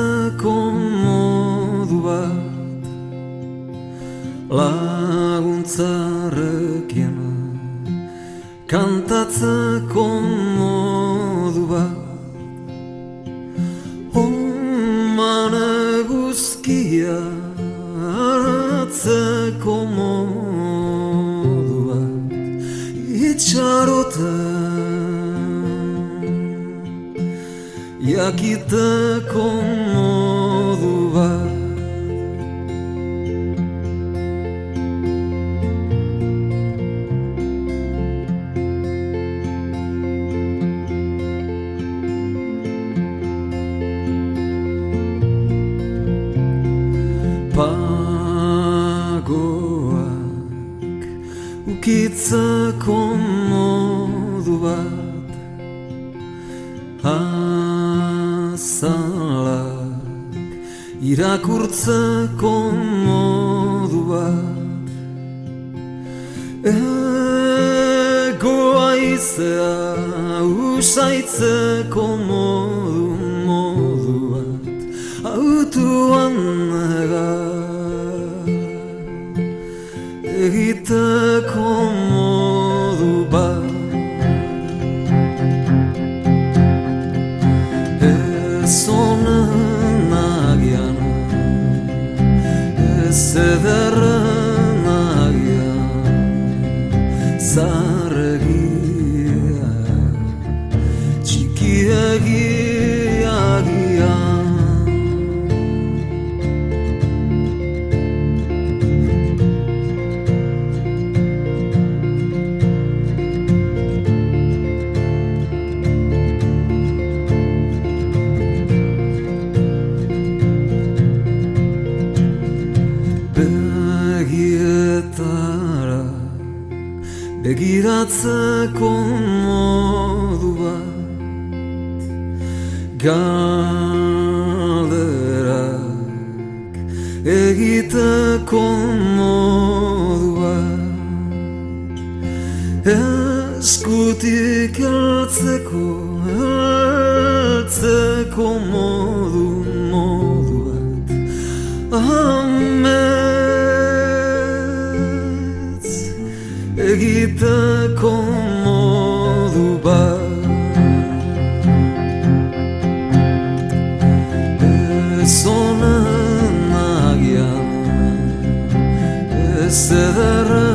Laguntzeko modu bat, laguntzarekin kantatzeko modu bat, oman eguzkia hartzeko modu bat, itxaroten jakiteko modu bat. Pagoak ukitzeko modu bat, azalak irakurtzeko modu bat, egoaizea usaitzeko modu bat, autoan egiteko modu bat. Ez honen agian, ez ederren agian, zaharregia, txikiegia agian. Begietara begiratzeko modu bat, galderak egiteko modu bat, eskutik heltzeko modu bat, egiteko modu bat. Ez honen agian, ez ederren